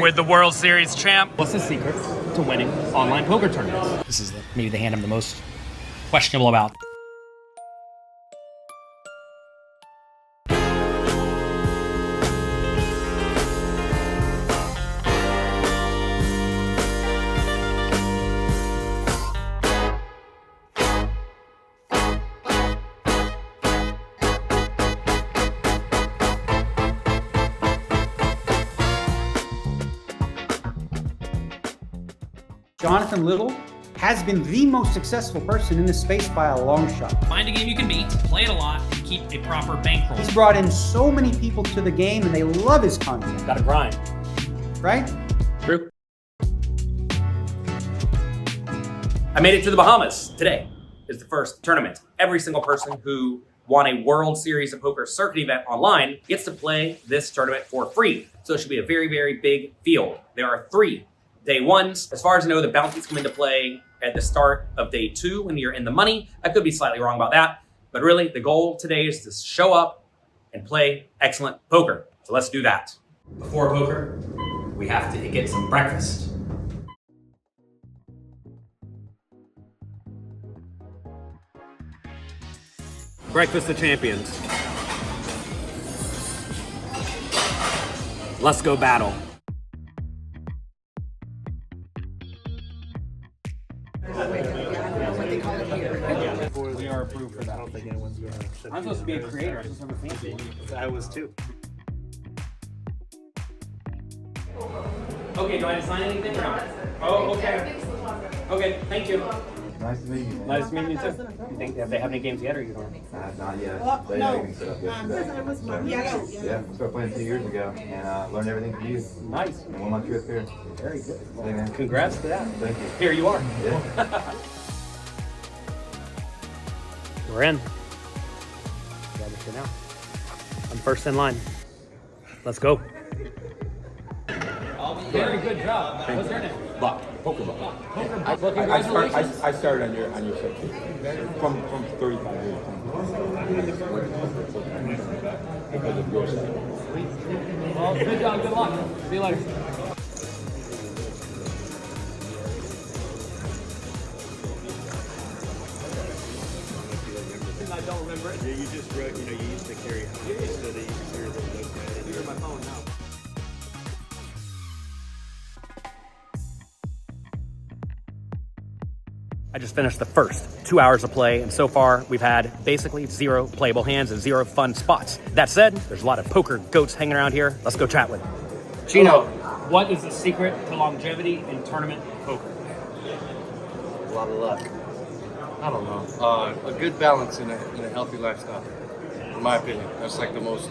with the World Series champ. What's the secret to winning online poker tournaments? This is maybe the hand I'm the most questionable about. Jonathan Little has been the most successful person in this space by a long shot. Find a game you can beat, play it a lot, and keep a proper bankroll. He's brought in so many people to the game and they love his content. Gotta grind. Right? True. I made it to the Bahamas. Today is the first tournament. Every single person who won a World Series of Poker circuit event online gets to play this tournament for free. So it should be a very, very big field. There are 3 day ones. As far as I know, the bounties come into play at the start of day 2 when you're in the money. I could be slightly wrong about that, but really the goal today is to show up and play excellent poker. So let's do that. Before poker, we have to get some breakfast. Breakfast of champions. Let's go battle. We are approved for that. I don't think anyone's going to. I'm supposed to be a creator. I'm supposed to have a fancy. I was too. Okay, do I have to sign anything or not? Oh, okay. Okay, thank you. Nice to meet you. Nice to meet you too. You think have they have any games yet, or you don't? Not yet. Well, They no. had everything set up yesterday. Yeah, I started playing 2 years ago and learned everything from you. Nice. And won my trip here. Very good. Hey, man. Congrats to that. Thank you. Here you are. Yeah. We're in. Register now. I'm first in line. Let's go. Very good job. What's your name? Buck, poker buck. Well, congratulations. I started on your set too. From 35 years. Because of your side. Well, good job. Good luck. See you later. I don't remember it. Yeah, you just wrote, you used to carry so that you can hear the note. You're on my phone now. I just finished the first 2 hours of play, and so far we've had basically 0 playable hands and 0 fun spots. That said, there's a lot of poker goats hanging around here. Let's go chat with them. Chino, what is the secret to longevity in tournament poker? A lot of luck. I don't know. A good balance in a healthy lifestyle, in my opinion. That's like the most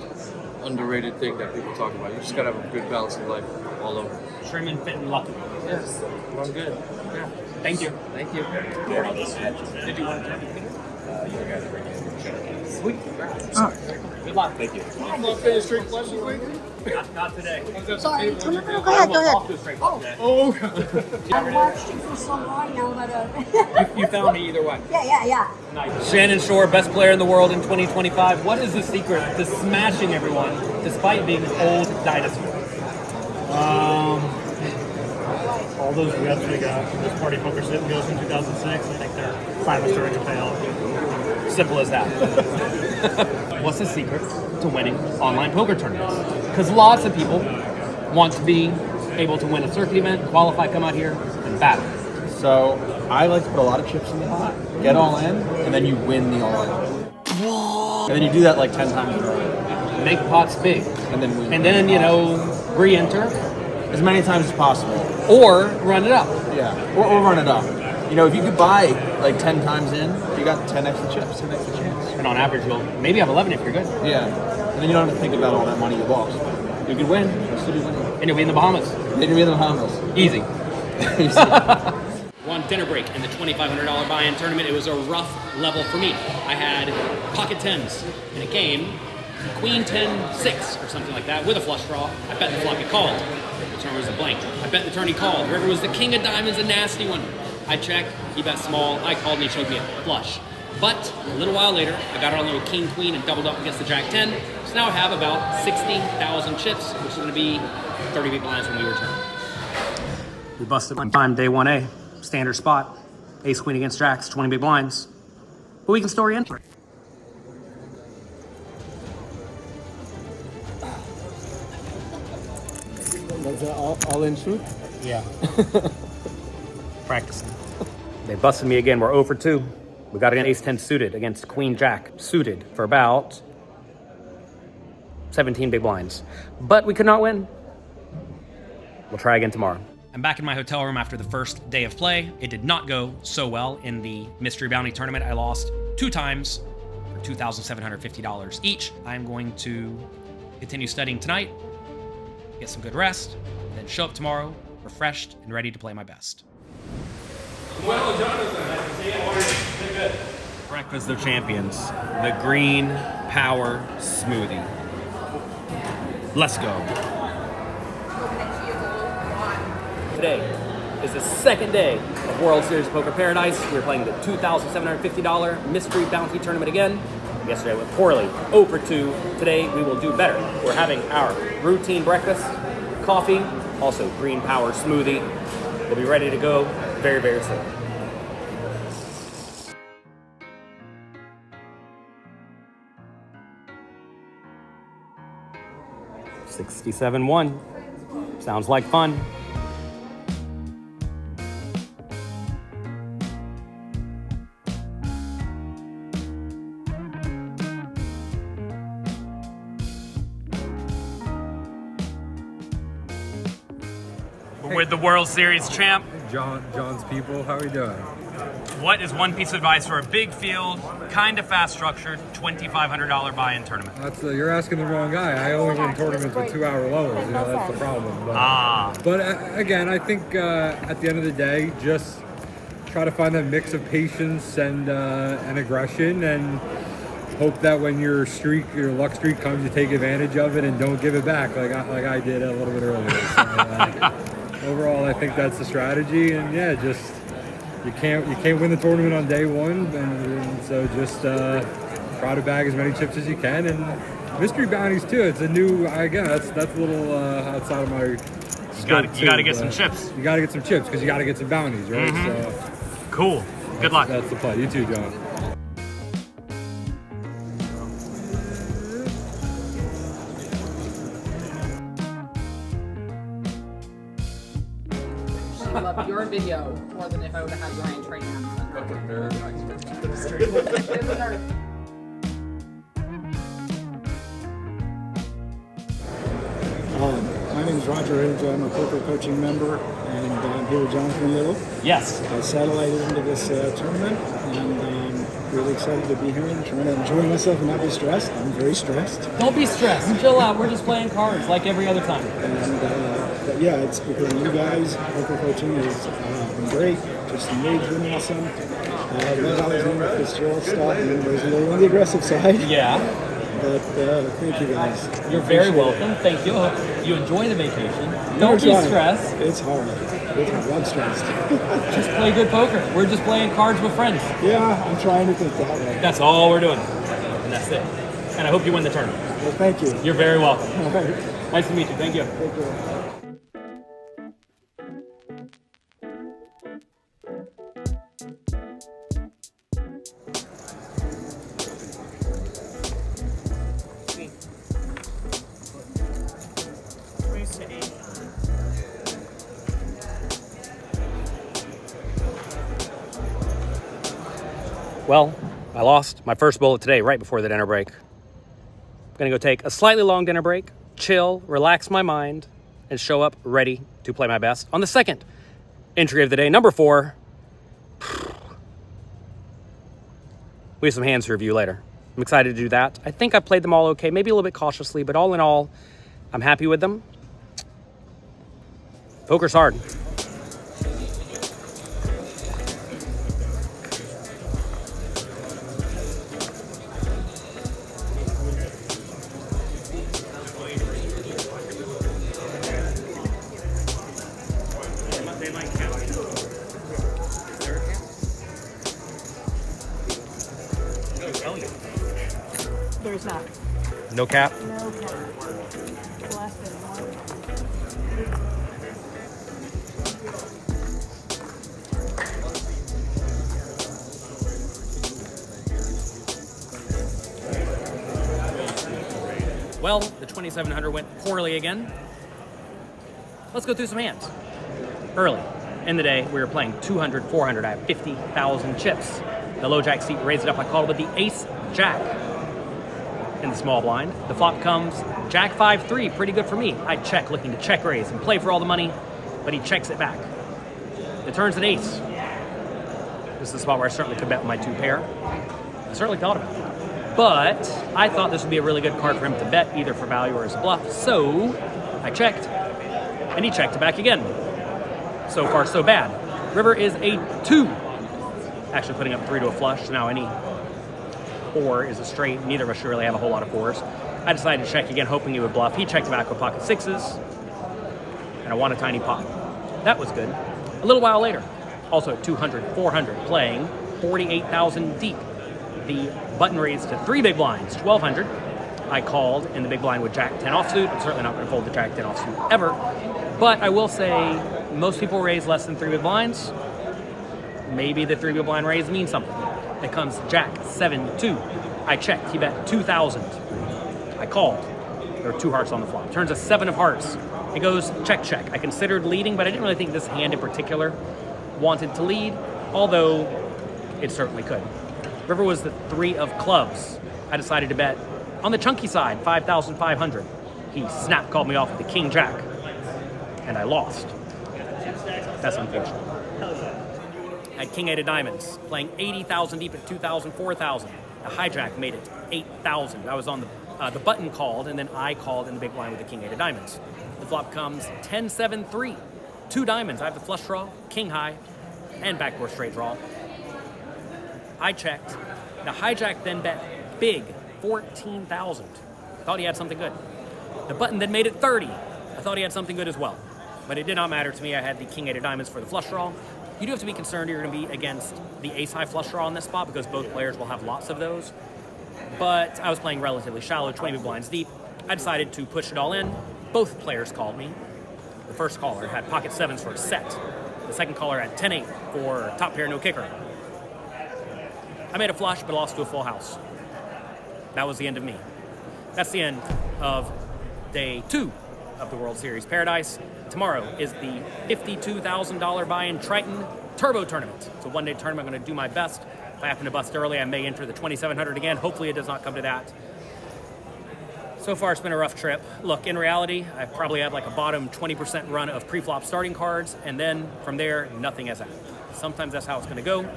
underrated thing that people talk about. You just gotta have a good balance in life all over. Trim fit and lucky. Yes, I'm good. Yeah. Thank you. Thank you. Did you want to Sweet. Good luck. Thank you. Not today. Sorry. No, go ahead. Off to a straight flush today. I've watched you for so long now, but You found me either way. yeah. Nice. Shannon Shorr, best player in the world in 2025. What is the secret to smashing everyone despite being an old dinosaur? All those reps we got from this party poker sit and goes in 2006, I think they're finally starting to pay off. Simple as that. What's the secret to winning online poker tournaments? Because lots of people want to be able to win a circuit event, qualify, come out here, and battle. So I like to put a lot of chips in the pot, get all in, and then you win the all in. And then you do that like 10 times in a row. Make pots big. And then win. And then, re-enter. As many times as possible. Or run it up. Yeah, or run it up. If you could buy like 10 times in, you got 10 extra chips, 10 extra chance. And on average, you'll maybe have 11 if you're good. Yeah, and then you don't have to think about all that money you lost. You could win, you'll still be winning. And you'll be in the Bahamas. Then you'll be in the Bahamas. Easy. One dinner break in the $2,500 buy-in tournament. It was a rough level for me. I had pocket tens in a game, queen 10-6 or something like that with a flush draw. I bet the flop get called. The turn was a blank. I bet the turn he called. River was the king of diamonds, a nasty one. I check, he bet small, I called and he showed me a flush. But a little while later, I got on a little king queen and doubled up against the jack 10. So now I have about 60,000 chips, which is going to be 30 big blinds when we return. We busted one time, day 1A, standard spot. Ace queen against jacks, 20 big blinds. But we can still re-enter. Was that all in truth? Yeah. Practicing. They busted me again. We're 0 for 2. We got an ace-10 suited against queen jack suited for about 17 big blinds. But we could not win. We'll try again tomorrow. I'm back in my hotel room after the first day of play. It did not go so well in the Mystery Bounty Tournament. I lost 2 times for $2,750 each. I'm going to continue studying tonight, get some good rest, and then show up tomorrow refreshed and ready to play my best. Well, Jonathan, breakfast of champions, the green power smoothie. Let's go. Today is the second day of World Series of Poker Paradise. We're playing the $2,750 Mystery Bounty Tournament again. Yesterday went poorly, 0 for 2. Today we will do better. We're having our routine breakfast, coffee, also green power smoothie. We'll be ready to go very, very soon. $67-1. Sounds like fun. With the World Series champ, John's people, how are we doing? what is one piece of advice for a big field, kind of fast structured, $2,500 buy-in tournament? You're asking the wrong guy. I only win tournaments with 2-hour lowers. That's the problem. But again, I think at the end of the day, just try to find that mix of patience and aggression, and hope that when your luck streak comes, you take advantage of it and don't give it back like I did a little bit earlier. So, overall, I think that's the strategy, and yeah, just you can't win the tournament on day one, and so just try to bag as many chips as you can, and mystery bounties too. It's a new that's a little outside of my. You got to get some chips. You got to get some chips because you got to get some bounties, right? Mm-hmm. So cool. Good luck. That's the play. You too, John. I love your video more than if I would have had Ryan train him. My name is Roger Ridge. I'm a poker coaching member, and I'm here with Jonathan Little. Yes. I satellited into this tournament, and really excited to be here and trying to enjoy myself and not be stressed. I'm very stressed. Don't be stressed. Chill out. We're just playing cards like every other time. And but yeah, it's because of you guys. Poker coaching has been great. Just amazing, awesome. Love Alexander Fitzgerald stuff, and there's a little on the aggressive side. Yeah. But thank you guys. You're very welcome. Thank you. You enjoy the vacation. Don't be stressed. It's hard. I'm stressed. Just play good poker. We're just playing cards with friends. Yeah, I'm trying to think that way. That's all we're doing. And that's it. And I hope you win the tournament. Well, thank you. You're very welcome. All right. Nice to meet you. Thank you. Thank you. Well, I lost my first bullet today right before the dinner break. I'm gonna go take a slightly long dinner break, chill, relax my mind, and show up ready to play my best on the second entry of the day, number 4. We have some hands to review later. I'm excited to do that. I think I played them all okay, maybe a little bit cautiously, but all in all, I'm happy with them. Poker's hard. There's not. No cap? No cap. Less than 1. Well, the 2700 went poorly again. Let's go through some hands. Early in the day, we were playing 200, 400. I have 50,000 chips. The low jack seat raised it up. I called with the ace jack in the small blind. The flop comes jack 5-3, pretty good for me. I check, looking to check raise and play for all the money, but he checks it back. It turns an ace. This is the spot where I certainly could bet with my 2 pair. I certainly thought about it. But I thought this would be a really good card for him to bet, either for value or as a bluff. So I checked, and he checked it back again. So far, so bad. River is a 2. Actually putting up 3 to a flush. Now any 4 is a straight. Neither of us should really have a whole lot of 4s. I decided to check again, hoping he would bluff. He checked back with pocket 6s, and I won a tiny pot. That was good. A little while later, also at 200, 400, playing 48,000 deep. The button raised to 3 big blinds, 1,200. I called in the big blind with jack 10 offsuit. I'm certainly not going to fold the jack 10 offsuit ever. But I will say most people raise less than 3 big blinds. Maybe the 3 big blind raise means something. It comes jack 7-2. I checked. He bet 2,000. I called. There were 2 hearts on the flop. Turns a 7 of hearts. It goes check, check. I considered leading, but I didn't really think this hand in particular wanted to lead, although it certainly could. River was the 3 of clubs. I decided to bet on the chunky side, 5,500. He snap called me off with the king jack, and I lost. That's unfortunate. I had king 8 of diamonds, playing 80,000 deep at 2,000, 4,000. The hijack made it 8,000. I was on the button called, and then I called in the big blind with the king 8 of diamonds. The flop comes 10-7-3. 2 diamonds. I have the flush draw, king high, and backdoor straight draw. I checked. The hijack then bet big, 14,000. Thought he had something good. The button then made it 30. I thought he had something good as well. But it did not matter to me. I had the king 8 of diamonds for the flush draw. You do have to be concerned you're going to be against the ace high flush draw on this spot because both players will have lots of those. But I was playing relatively shallow, 20 big blinds deep. I decided to push it all in. Both players called me. The first caller had pocket 7s for a set. The second caller had 10-8 for top pair, no kicker. I made a flush, but lost to a full house. That was the end of me. That's the end of day 2 of the World Series Paradise. Tomorrow is the $52,000 buy-in Triton Turbo Tournament. It's a one-day tournament. I'm going to do my best. If I happen to bust early, I may enter the 2,700 again. Hopefully it does not come to that. So far, it's been a rough trip. Look, in reality, I probably had like a bottom 20% run of pre-flop starting cards, and then from there, nothing has happened. Sometimes that's how it's going to go.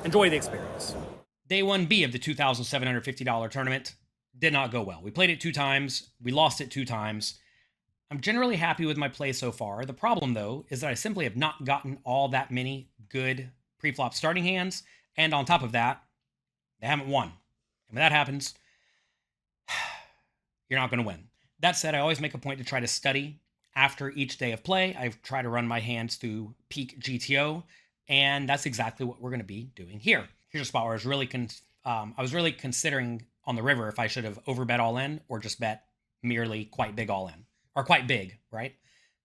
Enjoy the experience. Day 1B of the $2,750 tournament did not go well. We played it 2 times. We lost it 2 times. I'm generally happy with my play so far. The problem, though, is that I simply have not gotten all that many good pre-flop starting hands, and on top of that, they haven't won. And when that happens, you're not going to win. That said, I always make a point to try to study after each day of play. I try to run my hands through PEAKGTO, and that's exactly what we're going to be doing here. Here's a spot where I was really considering on the river if I should have overbet all in or just bet merely quite big all in. Or quite big, right?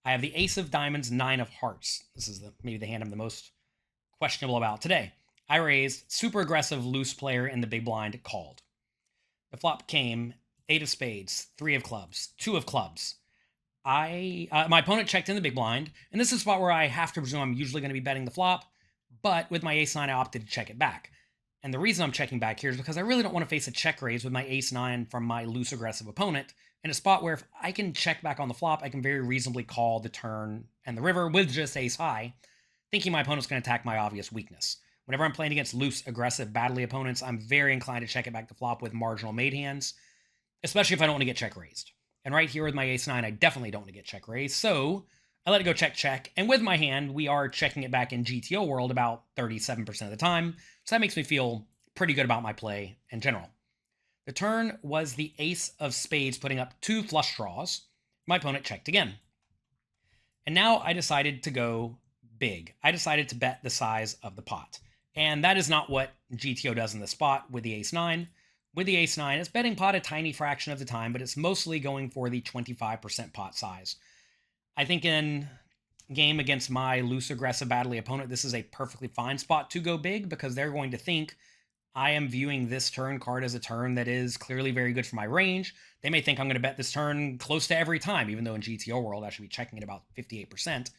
I have the ace of diamonds, 9 of hearts. This is maybe the hand I'm the most questionable about today. I raised super aggressive loose player in the big blind, called. The flop came 8 of spades, 3 of clubs, 2 of clubs. My opponent checked in the big blind, and this is a spot where I have to presume I'm usually going to be betting the flop, but with my ace-9, I opted to check it back. And the reason I'm checking back here is because I really don't want to face a check raise with my ace-9 from my loose aggressive opponent in a spot where if I can check back on the flop, I can very reasonably call the turn and the river with just ace-high, thinking my opponent's going to attack my obvious weakness. Whenever I'm playing against loose, aggressive, badly opponents, I'm very inclined to check it back the flop with marginal made hands, especially if I don't want to get check raised. And right here with my ace-9, I definitely don't want to get check raised, so I let it go check, check, and with my hand, we are checking it back in GTO world about 37% of the time, so that makes me feel pretty good about my play in general. The turn was the ace of spades putting up 2 flush draws. My opponent checked again. And now I decided to go big. I decided to bet the size of the pot. And that is not what GTO does in this spot with the ace-9. With the ace-9, it's betting pot a tiny fraction of the time, but it's mostly going for the 25% pot size. I think in game against my loose, aggressive, badly opponent, this is a perfectly fine spot to go big because they're going to think I am viewing this turn card as a turn that is clearly very good for my range. They may think I'm going to bet this turn close to every time, even though in GTO world I should be checking at about 58%.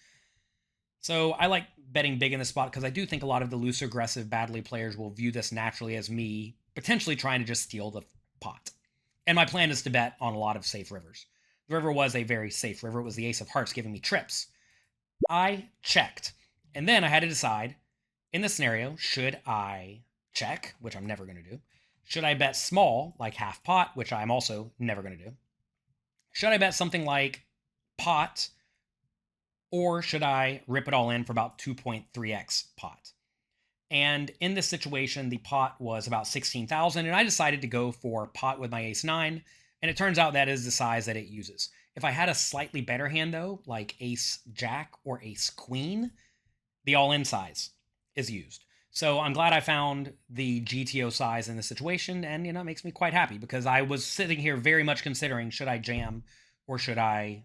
So I like betting big in this spot because I do think a lot of the loose aggressive badly players will view this naturally as me potentially trying to just steal the pot. And my plan is to bet on a lot of safe rivers. The river was a very safe river. It was the ace of hearts giving me trips. I checked. And then I had to decide, in this scenario, should I check, which I'm never going to do? Should I bet small, like half pot, which I'm also never going to do? Should I bet something like pot, or should I rip it all in for about 2.3x pot? And in this situation, the pot was about 16,000, and I decided to go for pot with my ace-9, and it turns out that is the size that it uses. If I had a slightly better hand, though, like ace-jack or ace-queen, the all-in size is used. So I'm glad I found the GTO size in this situation, and, it makes me quite happy because I was sitting here very much considering, should I jam or should I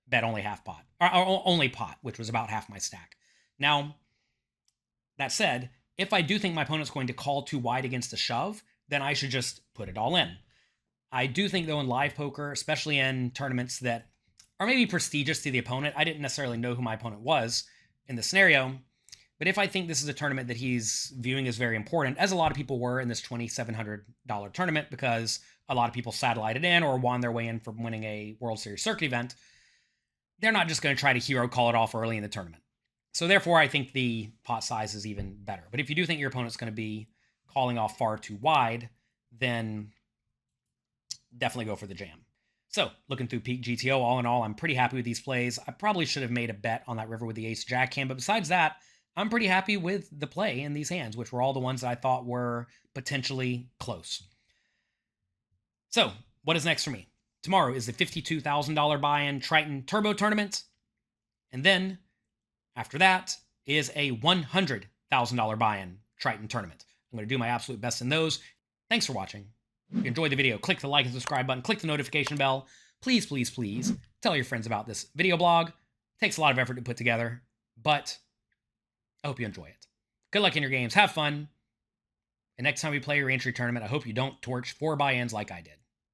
bet only half pot, or only pot, which was about half my stack. Now, that said, if I do think my opponent's going to call too wide against a shove, then I should just put it all in. I do think, though, in live poker, especially in tournaments that are maybe prestigious to the opponent, I didn't necessarily know who my opponent was in the scenario, but if I think this is a tournament that he's viewing as very important, as a lot of people were in this $2,700 tournament because a lot of people satellited in or won their way in from winning a World Series circuit event, they're not just going to try to hero call it off early in the tournament. So therefore, I think the pot size is even better. But if you do think your opponent's going to be calling off far too wide, then definitely go for the jam. So, looking through PEAKGTO, all in all, I'm pretty happy with these plays. I probably should have made a bet on that river with the ace-jack hand, but besides that, I'm pretty happy with the play in these hands, which were all the ones that I thought were potentially close. So, what is next for me? Tomorrow is the $52,000 buy-in Triton Turbo Tournament, and then, after that, is a $100,000 buy-in Triton Tournament. I'm going to do my absolute best in those. Thanks for watching. If you enjoyed the video, click the like and subscribe button, click the notification bell. Please, please, please tell your friends about this video blog. It takes a lot of effort to put together, but I hope you enjoy it. Good luck in your games. Have fun. And next time we play your entry tournament, I hope you don't torch 4 buy-ins like I did.